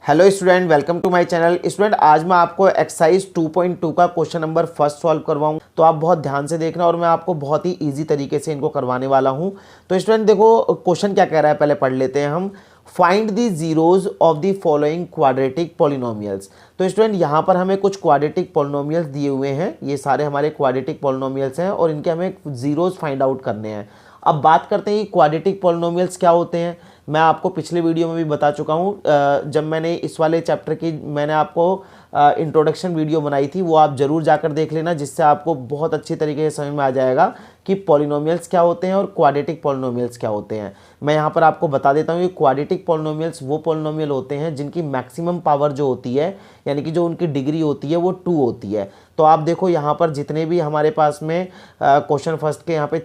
Hello student, welcome to my channel. Student, आज मैं आपको एक्सरसाइज 2.2 का क्वेश्चन नंबर फर्स्ट सॉल्व करवाऊँ, तो आप बहुत ध्यान से देखना और मैं आपको बहुत ही इजी तरीके से इनको करवाने वाला हूँ। तो स्टूडेंट देखो, क्वेश्चन क्या कह रहा है, पहले पढ़ लेते हैं हम। Find the zeros of the following quadratic polynomials. तो स्टूडेंट यहाँ पर हमें कुछ क्वाड्रेटिक पॉलिनोमियल्स दिए हुए हैं, ये सारे हमारे क्वाड्रेटिक पॉलिनोमियल्स हैं और इनके हमें जीरोज फाइंड आउट करने हैं। अब बात करते हैं कि क्वाड्रेटिक पॉलिनोमियल्स क्या होते हैं। मैं आपको पिछले वीडियो में भी बता चुका हूँ, जब मैंने इस वाले चैप्टर की मैंने आपको इंट्रोडक्शन वीडियो बनाई थी, वो आप ज़रूर जाकर देख लेना, जिससे आपको बहुत अच्छी तरीके से समझ में आ जाएगा कि पॉलिनोमियल्स क्या होते हैं और क्वाड्रेटिक पॉलिनोमियल्स क्या होते हैं। मैं यहाँ पर आपको बता देता हूँ कि क्वाड्रेटिक पॉलिनोमियल्स वो पॉलिनोमियल होते हैं जिनकी मैक्सिमम पावर जो होती है, यानी कि जो उनकी डिग्री होती है वो 2 होती है। तो आप देखो यहाँ पर जितने भी हमारे पास में क्वेश्चन फर्स्ट के यहाँ पे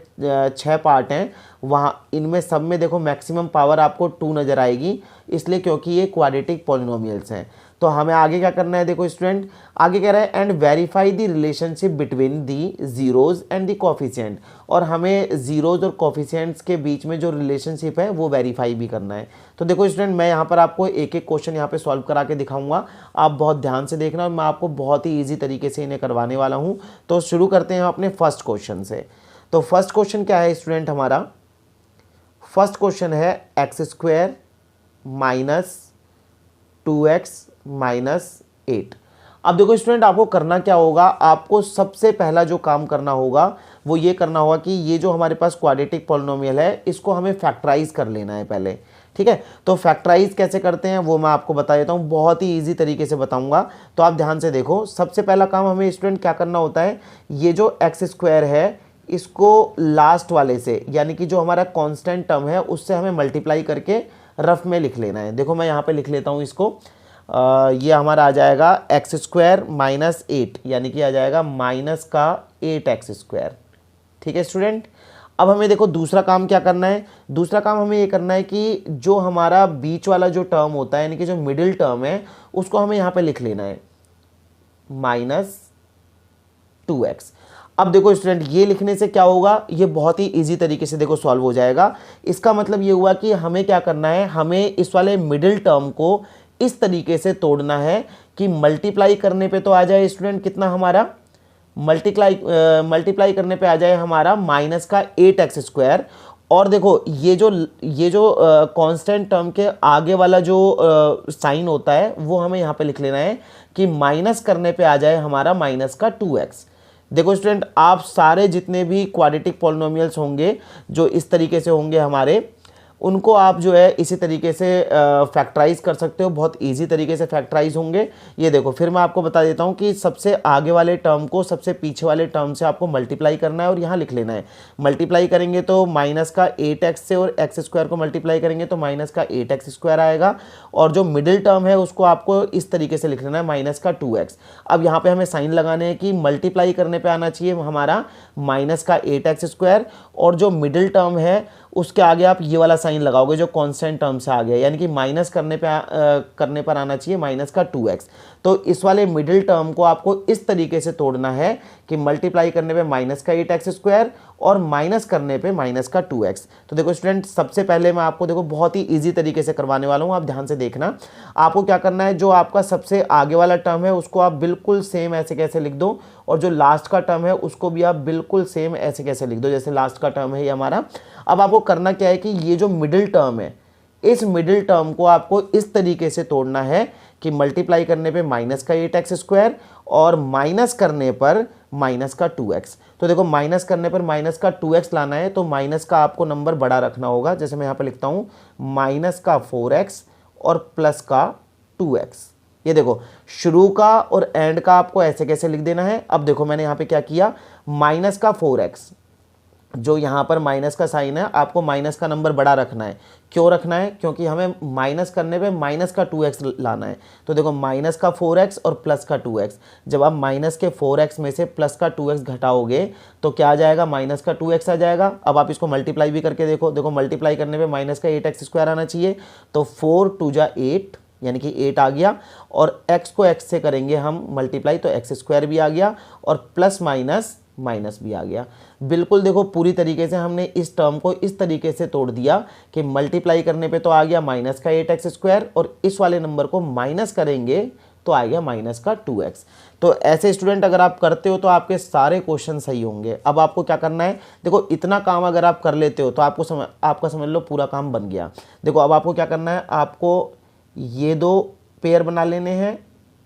6 पार्ट हैं, वहाँ इनमें सब में देखो मैक्सिमम पावर आपको 2 नज़र आएगी, इसलिए क्योंकि ये क्वाड्रेटिक पॉलिनोमियल्स हैं। तो हमें आगे क्या करना है, देखो स्टूडेंट आगे कह रहा है and verify the relationship between the zeros and the coefficient, और हमें जीरोज और कोफिशिएंट्स के बीच में जो रिलेशनशिप है वो वेरीफाई भी करना है। तो देखो स्टूडेंट, मैं यहाँ पर आपको एक एक क्वेश्चन यहाँ पे सॉल्व करा के दिखाऊंगा, आप बहुत ध्यान से देखना और मैं आपको बहुत ही ईजी तरीके से इन्हें करवाने वाला हूँ। तो शुरू करते हैं अपने फर्स्ट क्वेश्चन से। तो फर्स्ट क्वेश्चन क्या है स्टूडेंट, हमारा फर्स्ट क्वेश्चन है x square minus 2x minus 8। अब देखो स्टूडेंट, आपको करना क्या होगा, आपको सबसे पहला जो काम करना होगा वो ये करना होगा कि ये जो हमारे पास क्वाड्रेटिक पॉलिनोमियल है इसको हमें फैक्टराइज कर लेना है पहले। ठीक है, तो फैक्टराइज कैसे करते हैं वो मैं आपको बता देता हूँ, बहुत ही इजी तरीके से बताऊंगा। तो आप ध्यान से देखो, सबसे पहला काम हमें स्टूडेंट क्या करना होता है, ये जो एक्स स्क्वायर है इसको लास्ट वाले से, यानी कि जो हमारा कांस्टेंट टर्म है उससे हमें मल्टीप्लाई करके रफ में लिख लेना है। देखो मैं यहाँ पे लिख लेता हूँ इसको, ये हमारा आ जाएगा एक्स स्क्वायर माइनस 8, यानी कि आ जाएगा माइनस का 8x स्क्वायर। ठीक है स्टूडेंट, अब हमें देखो दूसरा काम क्या करना है, दूसरा काम हमें ये करना है कि जो हमारा बीच वाला जो टर्म होता है, यानी कि जो मिडिल टर्म है, उसको हमें यहाँ पे लिख लेना है माइनस 2x। अब देखो स्टूडेंट, ये लिखने से क्या होगा, ये बहुत ही इजी तरीके से देखो सॉल्व हो जाएगा। इसका मतलब ये हुआ कि हमें क्या करना है, हमें इस वाले मिडिल टर्म को इस तरीके से तोड़ना है कि मल्टीप्लाई करने पे तो आ जाए स्टूडेंट कितना हमारा, मल्टीप्लाई करने पे आ जाए हमारा माइनस का 8x स्क्वायर। और देखो ये जो कांस्टेंट टर्म के आगे वाला जो साइन होता है वो हमें यहाँ पे लिख लेना है कि माइनस करने पे आ जाए हमारा माइनस का 2x। देखो स्टूडेंट, आप सारे जितने भी क्वाड्रेटिक पॉलिनोमियल्स होंगे जो इस तरीके से होंगे हमारे, उनको आप जो है इसी तरीके से फैक्टराइज कर सकते हो, बहुत इजी तरीके से फैक्टराइज होंगे। ये देखो, फिर मैं आपको बता देता हूँ कि सबसे आगे वाले टर्म को सबसे पीछे वाले टर्म से आपको मल्टीप्लाई करना है और यहाँ लिख लेना है। मल्टीप्लाई करेंगे तो माइनस का 8x से, और एक्स स्क्वायर को मल्टीप्लाई करेंगे तो माइनस का 8x स्क्वायर आएगा, और जो मिडिल टर्म है उसको आपको इस तरीके से लिख लेना है माइनस का 2x। अब यहाँ पे हमें साइन लगाने हैं कि मल्टीप्लाई करने पे आना चाहिए हमारा माइनस का 8x स्क्वायर, और जो मिडिल टर्म है उसके आगे आप ये वाला साइन लगाओगे जो कांस्टेंट टर्म से आ गया, यानी कि माइनस करने पर आना चाहिए माइनस का 2x। तो इस वाले मिडिल टर्म को आपको इस तरीके से तोड़ना है कि मल्टीप्लाई करने पे माइनस का 8x स्क्वायर और माइनस करने पे माइनस का 2x। तो देखो स्टूडेंट, सबसे पहले मैं आपको देखो बहुत ही इजी तरीके से करवाने वाला हूँ, आप ध्यान से देखना। आपको क्या करना है, जो आपका सबसे आगे वाला टर्म है उसको आप बिल्कुल सेम ऐसे कैसे लिख दो, और जो लास्ट का टर्म है उसको भी आप बिल्कुल सेम ऐसे कैसे लिख दो जैसे लास्ट का टर्म है ये हमारा। अब आपको करना क्या है कि ये जो मिडिल टर्म है, इस मिडिल टर्म को आपको इस तरीके से तोड़ना है कि मल्टीप्लाई करने पे माइनस का 8x स्क्वायर और माइनस करने पर माइनस का 2x। तो देखो माइनस करने पर माइनस का 2x लाना है, तो माइनस का आपको नंबर बड़ा रखना होगा, जैसे मैं यहाँ पे लिखता हूँ माइनस का 4x और प्लस का 2x। ये देखो, शुरू का और एंड का आपको ऐसे कैसे लिख देना है। अब देखो मैंने यहाँ पे क्या किया, माइनस का 4x, जो यहाँ पर माइनस का साइन है आपको माइनस का नंबर बड़ा रखना है। क्यों रखना है, क्योंकि हमें माइनस करने पे माइनस का 2x लाना है। तो देखो माइनस का 4x और प्लस का 2x, जब आप माइनस के 4x में से प्लस का 2x घटाओगे तो क्या आ जाएगा, माइनस का 2x आ जाएगा। अब आप इसको मल्टीप्लाई भी करके देखो, देखो मल्टीप्लाई करने पे माइनस का 8x स्क्वायर आना चाहिए, तो 4 2 जा 8 यानी कि 8 आ गया, और x को x से करेंगे हम मल्टीप्लाई तो x स्क्वायर भी आ गया, और प्लस माइनस माइनस बी आ गया। बिल्कुल देखो पूरी तरीके से हमने इस टर्म को इस तरीके से तोड़ दिया कि मल्टीप्लाई करने पे तो आ गया माइनस का 8x² और इस वाले नंबर को माइनस करेंगे तो आ गया माइनस का 2x। तो ऐसे स्टूडेंट अगर आप करते हो तो आपके सारे क्वेश्चन सही होंगे। अब आपको क्या करना है, देखो इतना काम अगर आप कर लेते हो तो आपका समझ लो पूरा काम बन गया। देखो अब आपको क्या करना है, आपको ये दो पेयर बना लेने हैं,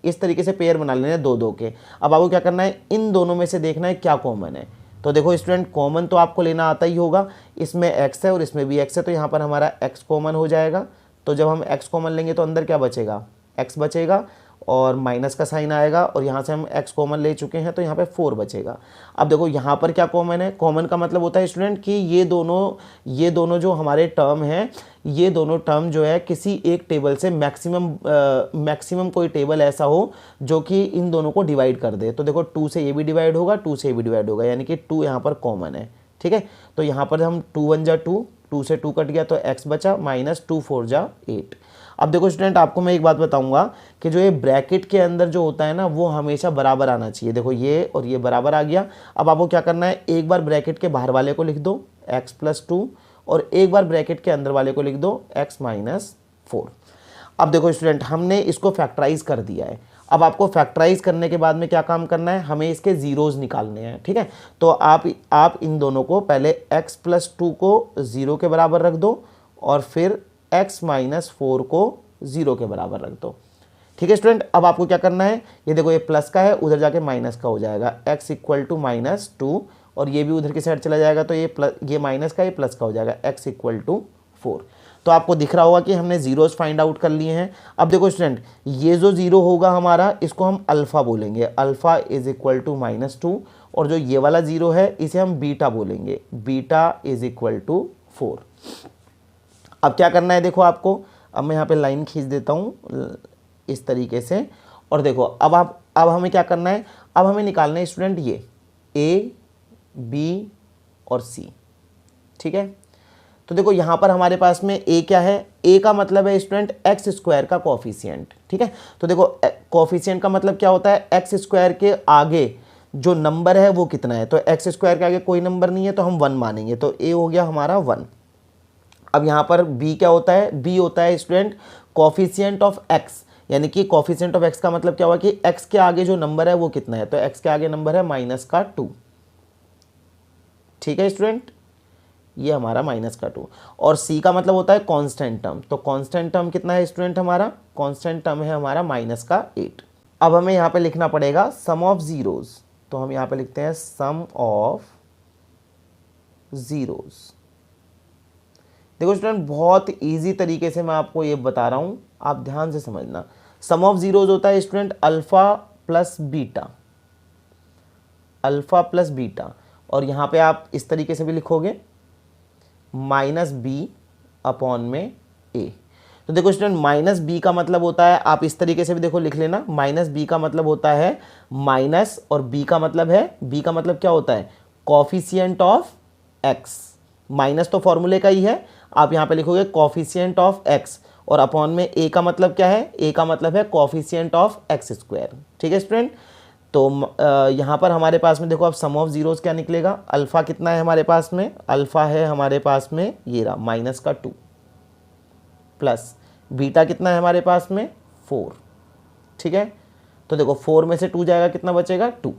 इस तरीके से पेयर बना लेने हैं दो दो के। अब आपको क्या करना है, इन दोनों में से देखना है क्या कॉमन है। तो देखो स्टूडेंट कॉमन तो आपको लेना आता ही होगा, इसमें x है और इसमें भी x है, तो यहाँ पर हमारा x कॉमन हो जाएगा। तो जब हम x कॉमन लेंगे तो अंदर क्या बचेगा, x बचेगा और माइनस का साइन आएगा और यहाँ से हम x कॉमन ले चुके हैं तो यहाँ पे 4 बचेगा। अब देखो यहाँ पर क्या कॉमन है, कॉमन का मतलब होता है स्टूडेंट कि ये दोनों जो हमारे टर्म हैं, ये दोनों टर्म जो है किसी एक टेबल से मैक्सिमम कोई टेबल ऐसा हो जो कि इन दोनों को डिवाइड कर दे। तो देखो 2 से ये भी डिवाइड होगा, 2 से ये भी डिवाइड होगा, यानी कि 2 यहाँ पर कॉमन है। ठीक है, तो यहाँ पर हम 2 1 जा 2, 2 से 2 कट गया तो x बचा, माइनस 2 4 जा 8। अब देखो स्टूडेंट आपको मैं एक बात बताऊंगा कि जो ये ब्रैकेट के अंदर जो होता है ना वो हमेशा बराबर आना चाहिए। देखो ये और ये बराबर आ गया। अब आपको क्या करना है, एक बार ब्रैकेट के बाहर वाले को लिख दो x+2 और एक बार ब्रैकेट के अंदर वाले को लिख दो x-4। अब देखो स्टूडेंट हमने इसको फैक्टराइज कर दिया है। अब आपको फैक्टराइज करने के बाद में क्या काम करना है, हमें इसके जीरोज निकालने हैं। ठीक है, तो आप इन दोनों को पहले x+2 को 0 के बराबर रख दो और फिर x-4 को 0 के बराबर रख दो। ठीक है स्टूडेंट, अब आपको क्या करना है, ये देखो ये प्लस का है, उधर जाके माइनस का हो जाएगा, x = -2 और ये भी उधर की साइड चला जाएगा तो ये माइनस का, ये प्लस का हो जाएगा, x = 4। तो आपको दिख रहा होगा कि हमने जीरोस फाइंड आउट कर लिए हैं। अब देखो स्टूडेंट ये जो जीरो होगा हमारा, इसको हम अल्फा बोलेंगे, अल्फा = -2 और जो ये वाला जीरो है इसे हम बीटा बोलेंगे, बीटा = 4। अब क्या करना है, देखो आपको, अब मैं यहाँ पे लाइन खींच देता हूँ इस तरीके से और देखो अब हमें क्या करना है, अब हमें निकालना है स्टूडेंट ये a b और c। ठीक है, तो देखो यहाँ पर हमारे पास में a क्या है, a का मतलब है स्टूडेंट x² का कोफिशिएंट। ठीक है, तो देखो कोफिशिएंट का मतलब क्या होता है, x² के आगे जो नंबर है वो कितना है, तो x² के आगे कोई नंबर नहीं है तो हम 1 मानेंगे, तो a हो गया हमारा 1। अब यहाँ पर b क्या होता है, b होता है स्टूडेंट कोफिशिएंट ऑफ x, यानी कि कोफिशिएंट ऑफ x का मतलब क्या हुआ कि x के आगे जो नंबर है वो कितना है, तो x के आगे नंबर है -2। ठीक है स्टूडेंट, ये हमारा -2। और c का मतलब होता है कांस्टेंट टर्म, तो कांस्टेंट टर्म कितना है स्टूडेंट, हमारा कांस्टेंट टर्म है हमारा -8। अब हमें यहाँ पे लिखना पड़ेगा सम ऑफ जीरोज, तो हम यहाँ पे लिखते हैं सम ऑफ जीरोज। देखो स्टूडेंट बहुत इजी तरीके से मैं आपको ये बता रहा हूँ, आप ध्यान से समझना। सम ऑफ जीरोज होता है student alpha plus beta, alpha plus beta, और यहाँ पे आप इस तरीके से भी लिखोगे -b अपॉन में a। तो देखो स्टूडेंट -b का मतलब होता है, आप इस तरीके से भी देखो लिख लेना, -b का मतलब होता है माइनस और b का मतलब है, b का मतलब क्या होता है, कोफिशिएंट ऑफ x। माइनस तो फॉर्मूले का ही है, आप यहाँ पे लिखोगे कोफिशिएंट ऑफ x और अपॉन में a का मतलब क्या है, a का मतलब है कोफिशिएंट ऑफ x²। ठीक है स्टूडेंट, तो यहाँ पर हमारे पास में देखो अब सम ऑफ जीरोस क्या निकलेगा, अल्फा कितना है हमारे पास में, अल्फा है हमारे पास में ये रहा -2 प्लस बीटा कितना है हमारे पास में 4। ठीक है, तो देखो 4 में से 2 जाएगा, कितना बचेगा 2।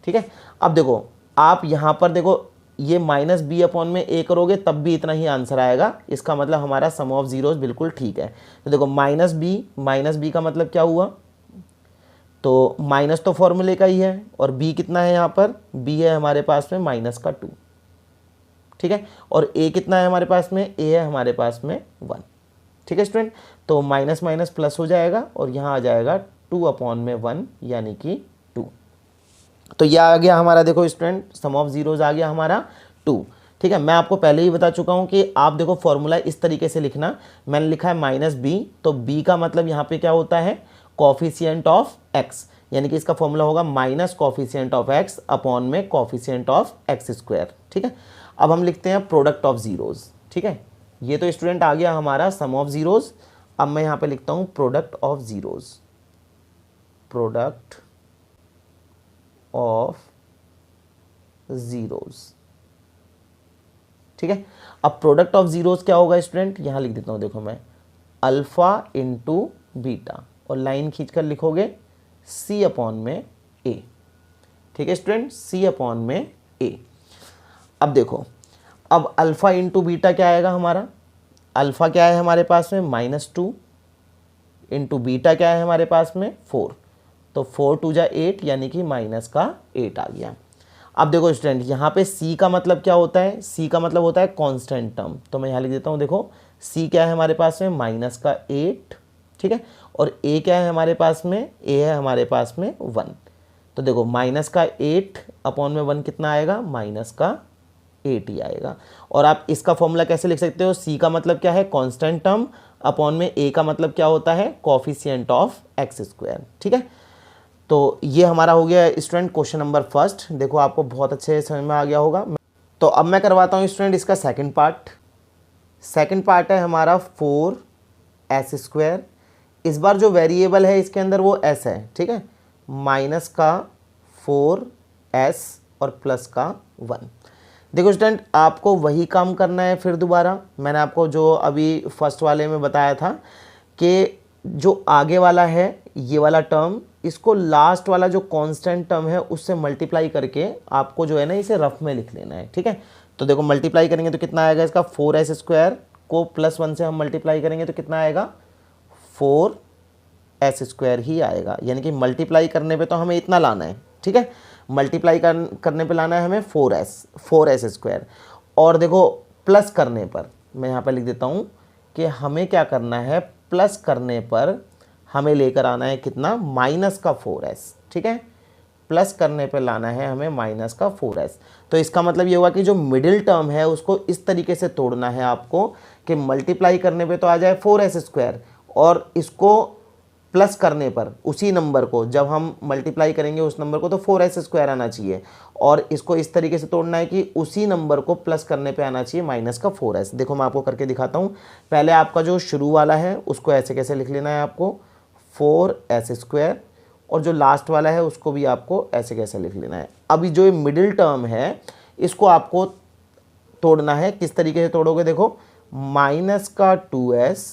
ठीक है, अब देखो आप यहाँ पर देखो ये -b अपॉन में a करोगे तब भी इतना ही आंसर आएगा, इसका मतलब हमारा सम ऑफ जीरोस बिल्कुल ठीक है। तो देखो -b का मतलब क्या हुआ, तो माइनस तो फॉर्मूले का ही है और b कितना है यहाँ पर, b है हमारे पास में -2। ठीक है, और a कितना है हमारे पास में, a है हमारे पास में 1। ठीक है स्टूडेंट, तो माइनस माइनस प्लस हो जाएगा और यहाँ आ जाएगा 2/1 यानी कि 2। तो यह आ गया हमारा, देखो स्टूडेंट सम ऑफ जीरोज आ गया हमारा 2। ठीक है, मैं आपको पहले ही बता चुका हूँ कि आप देखो फॉर्मूला इस तरीके से लिखना, मैंने लिखा है -b, तो b का मतलब यहाँ पे क्या होता है, कोफिशिएंट ऑफ x, यानी कि इसका फॉर्मूला होगा minus coefficient of x upon में कोफिशिएंट ऑफ x²। ठीक है, अब हम लिखते हैं प्रोडक्ट ऑफ जीरोज। ठीक है, ये तो स्टूडेंट आ गया हमारा सम ऑफ जीरोज। अब मैं यहाँ पे लिखता हूँ product of zeros, product of zeros. ठीक है, अब प्रोडक्ट ऑफ जीरोज क्या होगा स्टूडेंट, यहां लिख देता हूं, देखो मैं अल्फा इंटू बीटा, और लाइन खींचकर लिखोगे सी अपॉन में ए। ठीक है स्टूडेंट, सी अपॉन में ए। अब देखो, अब अल्फा इंटू बीटा क्या आएगा हमारा, अल्फा क्या है हमारे पास में -2 इंटू बीटा क्या है हमारे पास में 4, तो 4 2 जा 8 यानी कि -8 आ गया। अब देखो स्टूडेंट, यहाँ पे c का मतलब क्या होता है, c का मतलब होता है कांस्टेंट टर्म, तो मैं यहाँ लिख देता हूँ, देखो c क्या है हमारे पास में -8। ठीक है, और a क्या है हमारे पास में, a है हमारे पास में 1, तो देखो -8 अपॉन में 1 कितना आएगा, -8 ही आएगा। और आप इसका फॉर्मूला कैसे लिख सकते हो, c का मतलब क्या है कांस्टेंट टर्म, अपॉन में a का मतलब क्या होता है कोफिशिएंट ऑफ एक्स स्क्वायर। ठीक है, तो ये हमारा हो गया स्टूडेंट क्वेश्चन नंबर फर्स्ट। देखो आपको बहुत अच्छे समझ में आ गया होगा। तो अब मैं करवाता हूँ स्टूडेंट इसका सेकंड पार्ट। सेकंड पार्ट है हमारा 4s²। इस बार जो वेरिएबल है इसके अंदर वो s है। ठीक है, माइनस का 4s और प्लस का 1। देखो स्टूडेंट, आपको वही काम करना है फिर दोबारा। मैंने आपको जो अभी फर्स्ट वाले में बताया था कि जो आगे वाला है ये वाला टर्म, इसको लास्ट वाला जो कांस्टेंट टर्म है उससे मल्टीप्लाई करके आपको जो है ना इसे रफ में लिख लेना है। ठीक है, तो देखो मल्टीप्लाई करेंगे तो कितना आएगा इसका, 4s² को +1 से हम मल्टीप्लाई करेंगे तो कितना आएगा, 4s² ही आएगा। यानी कि मल्टीप्लाई करने पे तो हमें इतना लाना है। ठीक है, मल्टीप्लाई करने पे लाना है हमें 4s²। और देखो प्लस करने पर मैं यहाँ पर लिख देता हूँ कि हमें क्या करना है, प्लस करने पर हमें लेकर आना है कितना, -4s। ठीक है, प्लस करने पे लाना है हमें -4s। तो इसका मतलब ये हुआ कि जो मिडिल टर्म है उसको इस तरीके से तोड़ना है आपको कि मल्टीप्लाई करने पे तो आ जाए 4s², और इसको प्लस करने पर उसी नंबर को जब हम मल्टीप्लाई करेंगे उस नंबर को तो 4s² आना चाहिए, और इसको इस तरीके से तोड़ना है कि उसी नंबर को प्लस करने पे आना चाहिए -4s। देखो मैं आपको करके दिखाता हूँ। पहले आपका जो शुरू वाला है उसको ऐसे कैसे लिख लेना है आपको, 4s², और जो लास्ट वाला है उसको भी आपको ऐसे कैसे लिख लेना है। अभी जो मिडिल टर्म है इसको आपको तोड़ना है। किस तरीके से तोड़ोगे, देखो -2s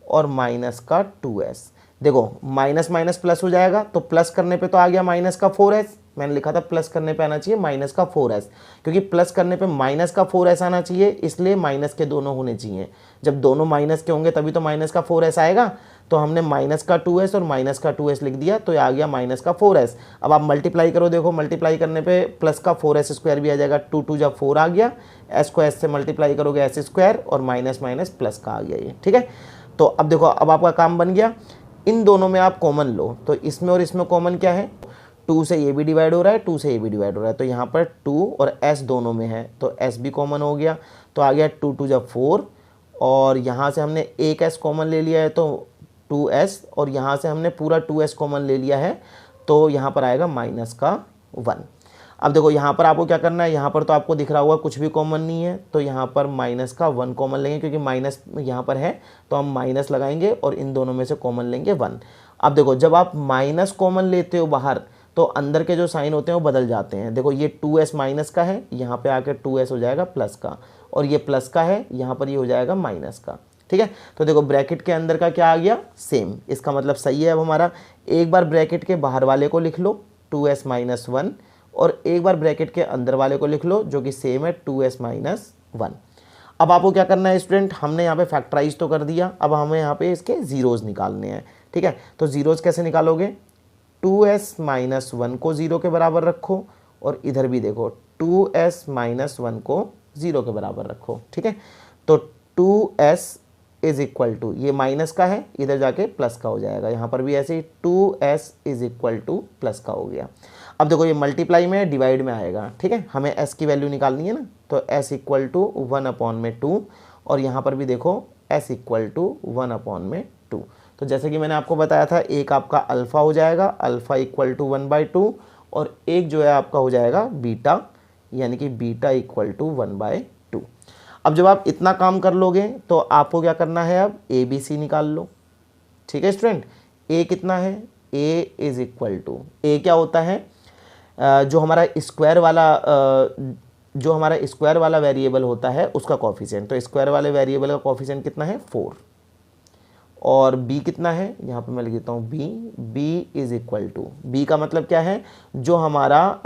और -2s। देखो माइनस माइनस प्लस हो जाएगा, तो प्लस करने पे तो आ गया -4s। मैंने लिखा था प्लस करने पे आना चाहिए -4s, क्योंकि प्लस करने पे -4s आना चाहिए, इसलिए माइनस के दोनों होने चाहिए। जब दोनों माइनस के होंगे तभी तो -4s आएगा। तो हमने -2s और -2s लिख दिया, तो ये आ गया -4s। अब आप मल्टीप्लाई करो, देखो मल्टीप्लाई करने पे प्लस का 4s² भी आ जाएगा, 2 2 जब 4 आ गया, s को s से मल्टीप्लाई करोगे s², और माइनस माइनस प्लस का आ गया ये। ठीक है, तो अब देखो अब आपका काम बन गया। इन दोनों में आप कॉमन लो, तो इसमें और इसमें कॉमन क्या है, 2 से ये भी डिवाइड हो रहा है, 2 से ये भी डिवाइड हो रहा है, तो यहाँ पर 2 और s दोनों में है, तो s भी कॉमन हो गया, तो आ गया 2 2 जब 4, और यहाँ से हमने एक s कॉमन ले लिया है तो 2s, और यहाँ से हमने पूरा 2s कॉमन ले लिया है, तो यहाँ पर आएगा -1। अब देखो यहाँ पर आपको क्या करना है, यहाँ पर तो आपको दिख रहा होगा कुछ भी कॉमन नहीं है, तो यहाँ पर -1 कॉमन लेंगे, क्योंकि माइनस यहाँ पर है तो हम माइनस लगाएंगे और इन दोनों में से कॉमन लेंगे 1। अब देखो जब आप माइनस कॉमन लेते हो बाहर, तो अंदर के जो साइन होते हैं वो बदल जाते हैं। देखो ये 2s माइनस का है, यहाँ पे आकर 2s हो जाएगा प्लस का, और ये प्लस का है, यहाँ पर ये हो जाएगा माइनस का। ठीक है, तो देखो ब्रैकेट के अंदर का क्या आ गया, सेम। इसका मतलब सही है। अब हमारा एक बार ब्रैकेट के बाहर वाले को लिख लो 2s - 1, और एक बार ब्रैकेट के अंदर वाले को लिख लो जो कि सेम है 2s - 1। अब आपको क्या करना है स्टूडेंट, हमने यहाँ पे फैक्टराइज तो कर दिया, अब हमें यहाँ पे इसके जीरोस निकालने हैं। ठीक है, तो जीरोस कैसे निकालोगे, 2s - 1 को 0 के बराबर रखो, और इधर भी देखो 2s - 1 को 0 के बराबर रखो। ठीक है, तो 2s = ये माइनस का है, इधर जाके प्लस का हो जाएगा, यहाँ पर भी ऐसे ही 2s = प्लस का हो गया। अब देखो ये मल्टीप्लाई में डिवाइड में आएगा। ठीक है, हमें s की वैल्यू निकालनी है ना, तो s = 1/2, और यहाँ पर भी देखो s = 1/2। तो जैसे कि मैंने आपको बताया था, एक आपका अल्फ़ा हो जाएगा, अल्फ़ा = 1/2, और एक जो है आपका हो जाएगा बीटा, यानी कि बीटा = 1/2। अब जब आप इतना काम कर लोगे तो आपको क्या करना है, अब ABC निकाल लो। ठीक है स्टूडेंट, A कितना है, A = A क्या होता है, जो हमारा स्क्वायर वाला जो हमारा स्क्वायर वाला वेरिएबल होता है उसका कॉफिशिएंट। तो स्क्वायर वाले वेरिएबल का कॉफिशिएंट कितना है 4, और b कितना है, यहाँ पे मैं लिख देता हूँ b is equal to, b का मतलब क्या है, जो हमारा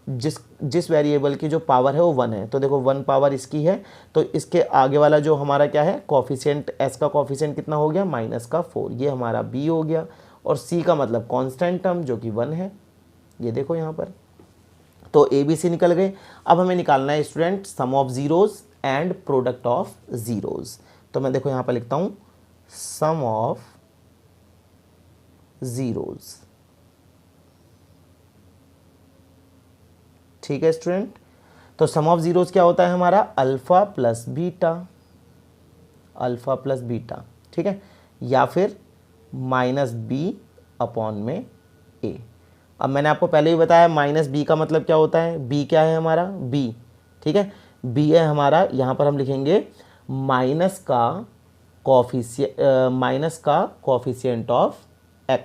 जिस वेरिएबल की जो पावर है वो 1 है। तो देखो 1 पावर इसकी है, तो इसके आगे वाला जो हमारा क्या है कॉफिशिएंट, s का कॉफिशिएंट कितना हो गया -4, ये हमारा b हो गया। और c का मतलब कांस्टेंट टर्म जो कि 1 है, ये देखो यहाँ पर। तो a b c निकल गए। अब हमें निकालना है student sum of zeros and product of zeros. तो मैं देखो यहाँ पर लिखता हूँ सम ऑफ जीरोज। ठीक है स्टूडेंट, तो सम ऑफ जीरोज क्या होता है हमारा alpha plus beta, alpha plus beta, ठीक है, या फिर -b अपॉन में a। अब मैंने आपको पहले ही बताया -b का मतलब क्या होता है, b क्या है हमारा b, ठीक है, b है हमारा, यहाँ पर हम लिखेंगे माइनस का कॉफिशिएंट ऑफ x,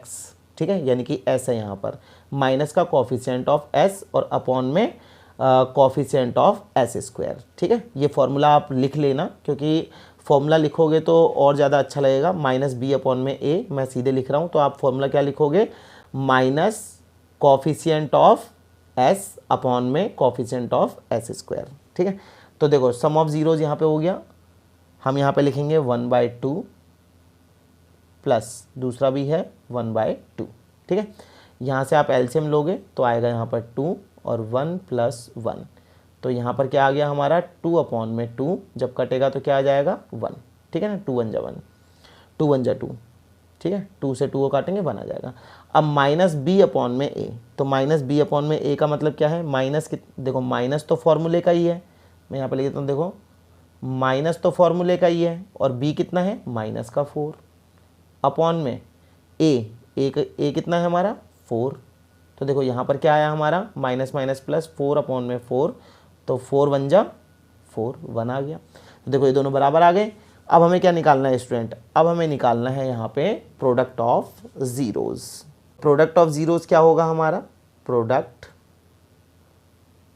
ठीक है, यानी कि s है यहाँ पर, माइनस का कॉफिशिएंट ऑफ s और अपॉन में कॉफिशिएंट ऑफ s स्क्वायर। ठीक है, ये फॉर्मूला आप लिख लेना, क्योंकि फॉर्मूला लिखोगे तो और ज़्यादा अच्छा लगेगा। -b अपॉन में a मैं सीधे लिख रहा हूँ, तो आप फॉर्मूला क्या लिखोगे, minus coefficient of s upon में कॉफिशिएंट ऑफ s स्क्वायर। ठीक है, तो देखो सम ऑफ जीरोज यहाँ पे हो गया, हम यहाँ पे लिखेंगे 1/2 प्लस दूसरा भी है 1/2। ठीक है, यहाँ से आप एलसीएम लोगे तो आएगा यहाँ पर 2 और 1 + 1, तो यहाँ पर क्या आ गया हमारा 2 अपॉन में 2, जब कटेगा तो क्या आ जाएगा 1। ठीक है ना, 2 1 जा 1, 2 1 जा 2, ठीक है, 2 से 2 को काटेंगे 1 आ जाएगा। अब -b अपॉन में a, तो -b अपॉन में a का मतलब क्या है, माइनस देखो माइनस तो फॉर्मूले का ही है, मैं यहाँ पर लिख देता हूँ, देखो माइनस तो फॉर्मूले का ही है, और b कितना है -4 अपॉन में a कितना है हमारा 4। तो देखो यहाँ पर क्या आया हमारा माइनस प्लस 4 अपॉन में 4, तो 4 1 जा 4, 1 आ गया। तो देखो ये दोनों बराबर आ गए। अब हमें क्या निकालना है स्टूडेंट, अब हमें निकालना है यहाँ पे product of zeros. Product of zeros क्या होगा हमारा, प्रोडक्ट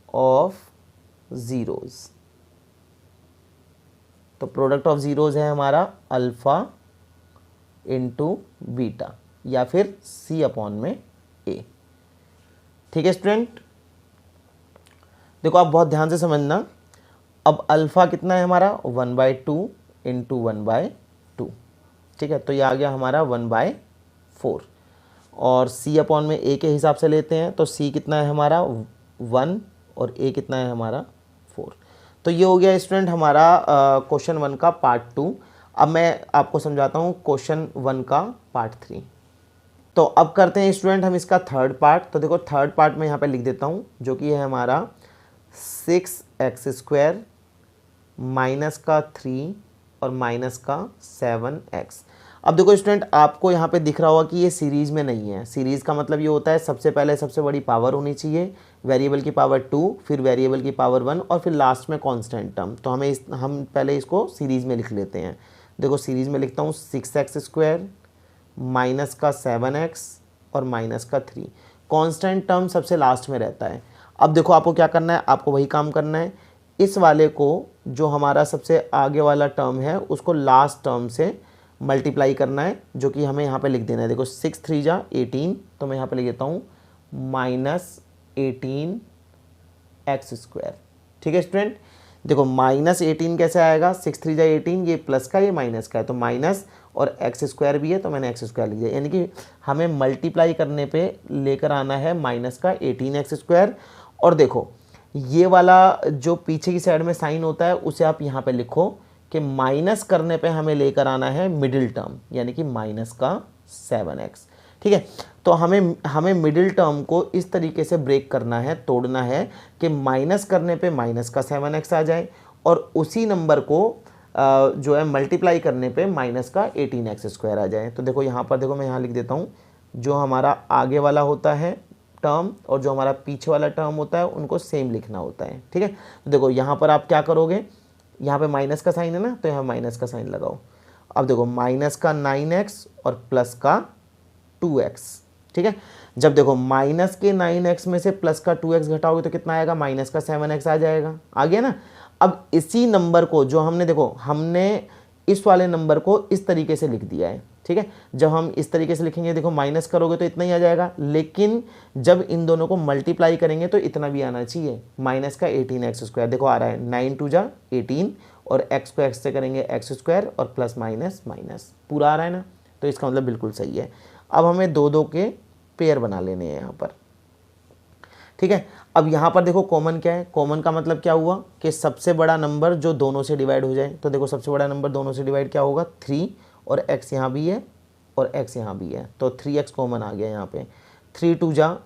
ऑफ जीरोज, तो प्रोडक्ट ऑफ जीरोज है हमारा अल्फा इंटू बीटा या फिर c अपॉन में a। ठीक है स्टूडेंट, देखो आप बहुत ध्यान से समझना। अब अल्फा कितना है हमारा 1/2 इंटू 1/2, ठीक है, तो ये आ गया हमारा 1/4, और c अपॉन में a के हिसाब से लेते हैं, तो c कितना है हमारा 1 और a कितना है हमारा 4। तो ये हो गया स्टूडेंट हमारा क्वेश्चन 1 का पार्ट 2। अब मैं आपको समझाता हूँ क्वेश्चन 1 का पार्ट 3। तो अब करते हैं स्टूडेंट हम इसका थर्ड पार्ट। तो देखो थर्ड पार्ट में यहाँ पे लिख देता हूँ, जो कि है हमारा 6x² माइनस का 3 और माइनस का 7x। अब देखो स्टूडेंट आपको यहाँ पे दिख रहा होगा कि ये सीरीज़ में नहीं है। सीरीज़ का मतलब ये होता है सबसे पहले सबसे बड़ी पावर होनी चाहिए, वेरिएबल की पावर 2, फिर वेरिएबल की पावर 1 और फिर लास्ट में कांस्टेंट टर्म। तो हम पहले इसको सीरीज़ में लिख लेते हैं। देखो सीरीज़ में लिखता हूँ 6x² माइनस का 7x और माइनस का 3। कांस्टेंट टर्म सबसे लास्ट में रहता है। अब देखो आपको क्या करना है, आपको वही काम करना है, इस वाले को जो हमारा सबसे आगे वाला टर्म है उसको लास्ट टर्म से मल्टीप्लाई करना है, जो कि हमें यहाँ पे लिख देना है। देखो 6 3 जा 18, तो मैं यहाँ पे लिख देता हूँ -18x²। ठीक है स्टूडेंट, देखो -18 कैसे आएगा, 6 3 जा 18, ये प्लस का ये माइनस का है, तो माइनस और x² भी है तो मैंने x² लिख दिया, यानी कि हमें मल्टीप्लाई करने पे लेकर आना है माइनस का 18x²। और देखो ये वाला जो पीछे की साइड में साइन होता है उसे आप यहाँ पे लिखो कि माइनस करने पे हमें लेकर आना है मिडिल टर्म, यानी कि माइनस का 7x। ठीक है, तो हमें मिडिल टर्म को इस तरीके से ब्रेक करना है, तोड़ना है कि माइनस करने पे माइनस का 7x आ जाए और उसी नंबर को जो है मल्टीप्लाई करने पे माइनस का 18x² आ जाए। तो देखो यहाँ पर देखो मैं यहाँ लिख देता हूँ, जो हमारा आगे वाला होता है टर्म और जो हमारा पीछे वाला टर्म होता है उनको सेम लिखना होता है। ठीक है, तो देखो यहाँ पर आप क्या करोगे, यहाँ पे माइनस का साइन है ना, तो यहाँ माइनस का साइन लगाओ। अब देखो माइनस का 9x और प्लस का 2x। ठीक है। जब देखो माइनस के 9x में से प्लस का 2x घटाओगे तो कितना आएगा, माइनस का 7x आ जाएगा, आ गया ना। अब इसी नंबर को जो हमने देखो हमने इस वाले नंबर को इस तरीके से लिख दिया है, ठीक है। जब हम इस तरीके से लिखेंगे देखो माइनस करोगे तो इतना ही आ जाएगा, लेकिन जब इन दोनों को मल्टीप्लाई करेंगे तो इतना भी आना चाहिए, माइनस का 18x²। देखो आ रहा है 9 2 जा 18 और x को x से करेंगे x² और प्लस माइनस माइनस पूरा आ रहा है ना, तो इसका मतलब बिल्कुल सही है। अब हमें दो दो के पेयर बना लेने हैं यहाँ पर, ठीक है। अब यहाँ पर देखो कॉमन क्या है, कॉमन का मतलब क्या हुआ कि सबसे बड़ा नंबर जो दोनों से डिवाइड हो जाए। तो देखो सबसे बड़ा नंबर दोनों से डिवाइड क्या होगा, 3 और x यहाँ भी है और x यहाँ भी है, तो 3x कॉमन आ गया यहाँ पे। 3 2 जा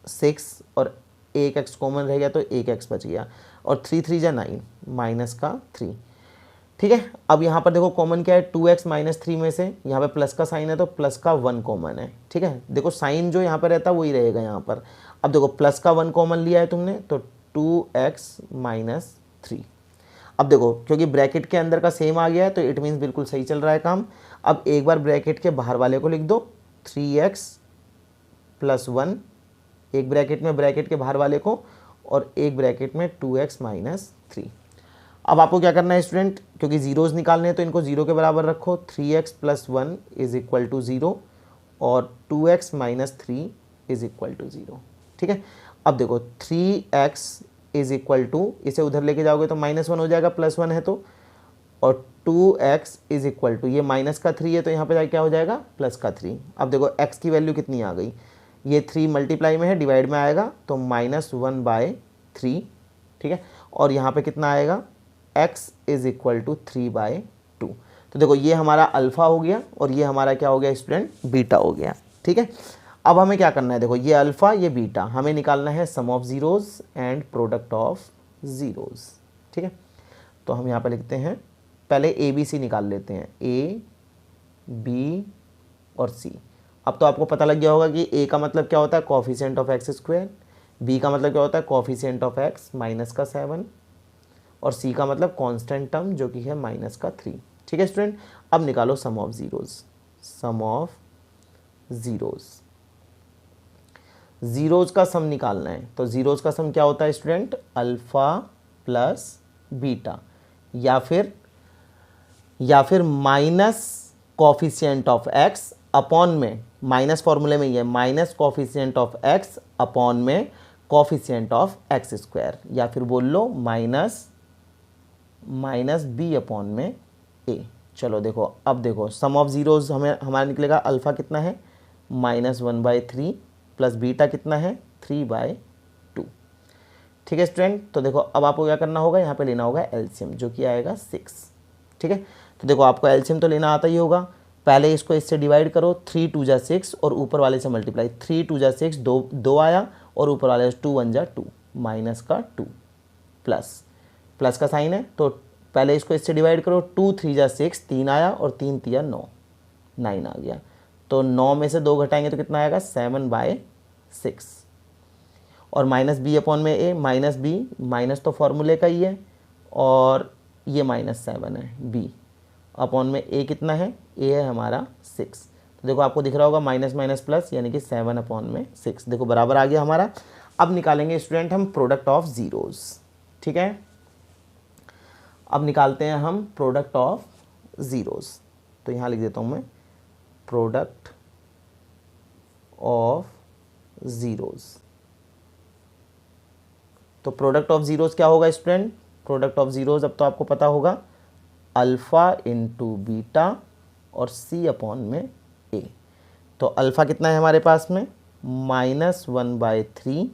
6 और 1x कॉमन रह गया तो 1x बच गया, और 3 3 जा 9 माइनस का 3, ठीक है। अब यहाँ पर देखो कॉमन क्या है, 2x माइनस 3 में से यहाँ पे प्लस का साइन है तो प्लस का 1 कॉमन है, ठीक है। देखो साइन जो यहाँ पर रहता है वही रहेगा यहाँ पर। अब देखो प्लस का 1 कॉमन लिया है तुमने तो 2x माइनस 3। अब देखो क्योंकि ब्रैकेट के अंदर का सेम आ गया है तो इट मीन्स बिल्कुल सही चल रहा है काम। अब एक बार ब्रैकेट के बाहर वाले को लिख दो 3x प्लस 1, एक ब्रैकेट में ब्रैकेट के बाहर वाले को, और एक ब्रैकेट में 2x माइनस 3। अब आपको क्या करना है स्टूडेंट, क्योंकि जीरोज़ निकालने हैं तो इनको जीरो के बराबर रखो। 3x plus 1 is equal to 0 और 2x minus 3 is equal to 0, ठीक है। अब देखो 3x इज इक्वल टू, इसे उधर लेके जाओगे तो -1 हो जाएगा, +1 है तो, और 2x इज इक्वल टू, ये माइनस का 3 है तो यहाँ पे क्या हो जाएगा, प्लस का 3। अब देखो x की वैल्यू कितनी आ गई, ये 3 मल्टीप्लाई में है, डिवाइड में आएगा तो -1/3, ठीक है। और यहाँ पे कितना आएगा, x इज इक्वल टू 3/2। तो देखो ये हमारा अल्फ़ा हो गया और ये हमारा क्या हो गया स्टूडेंट, बीटा हो गया, ठीक है। अब हमें क्या करना है, देखो ये अल्फ़ा ये बीटा, हमें निकालना है sum of zeros and product of zeros, ठीक है। तो हम यहाँ पे लिखते हैं, पहले ए बी सी निकाल लेते हैं, ए बी और सी। अब तो आपको पता लग गया होगा कि ए का मतलब क्या होता है, कोफिशिएंट ऑफ x², बी का मतलब क्या होता है, कोफिशिएंट ऑफ x माइनस का 7, और सी का मतलब कांस्टेंट टर्म जो कि है -3, ठीक है स्टूडेंट। अब निकालो sum of zeros, sum of zeros, zeros का सम निकालना है। तो ज़ीरोज़ का सम क्या होता है स्टूडेंट, अल्फ़ा प्लस बीटा, या फिर minus coefficient of x upon में, माइनस फॉर्मूले में ये minus coefficient of x upon में कोफिशिएंट ऑफ x², या फिर बोल लो माइनस b अपॉन में a। चलो देखो, अब देखो सम ऑफ ज़ीरोज़ हमारा निकलेगा, अल्फ़ा कितना है -1/3 प्लस बीटा कितना है 3/2, ठीक है स्टूडेंट। तो देखो अब आपको क्या करना होगा, यहाँ पे लेना होगा एलसीएम जो कि आएगा 6, ठीक है। तो देखो आपको एलसीएम तो लेना आता ही होगा, पहले इसको इससे डिवाइड करो, 3 2 जा 6 और ऊपर वाले से मल्टीप्लाई, 3 2 जा 6 दो आया और ऊपर वाले 2 1 जा 2 माइनस का 2 प्लस का साइन है तो पहले इसको इससे डिवाइड करो, 2 3 जा 6 3 आया और 3 3 9 9 आ गया, तो 9 में से 2 घटाएंगे तो कितना आएगा 7/6, और माइनस बी अपॉन में ए, माइनस बी माइनस तो फॉर्मूले का ही है, और ये -7 है, बी अपॉन में ए कितना है, ए है हमारा 6। तो देखो आपको दिख रहा होगा माइनस माइनस प्लस यानी कि 7/6, देखो बराबर आ गया हमारा। अब निकालेंगे स्टूडेंट हम प्रोडक्ट ऑफ ज़ीरोज़, ठीक है। अब निकालते हैं हम प्रोडक्ट ऑफ ज़ीरोज़, तो यहाँ लिख देता हूँ मैं प्रोडक्ट ऑफ ज़ीरोज़। तो प्रोडक्ट ऑफ ज़ीरोज़ क्या होगा स्टूडेंट, प्रोडक्ट ऑफ ज़ीरोज़ अब तो आपको पता होगा, अल्फ़ा इंटू बीटा और सी अपॉन में ए। तो अल्फ़ा कितना है हमारे पास में -1/3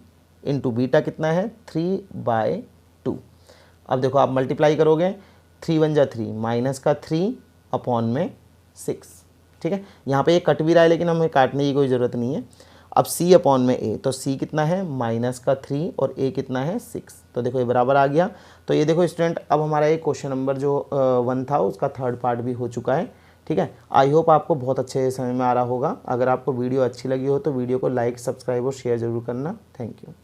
इंटू बीटा कितना है 3/2। अब देखो आप मल्टीप्लाई करोगे, 3 1 जा 3 माइनस का 3 अपॉन में 6, ठीक है। यहाँ पे ये कट भी रहा है लेकिन हमें काटने की कोई ज़रूरत नहीं है। अब c अपॉन में a, तो c कितना है -3 और a कितना है 6, तो देखो ये बराबर आ गया। तो ये देखो स्टूडेंट अब हमारा एक क्वेश्चन नंबर जो 1 था उसका थर्ड पार्ट भी हो चुका है, ठीक है। आई होप आपको बहुत अच्छे समय में आ रहा होगा। अगर आपको वीडियो अच्छी लगी हो तो वीडियो को लाइक, सब्सक्राइब और शेयर ज़रूर करना। Thank you.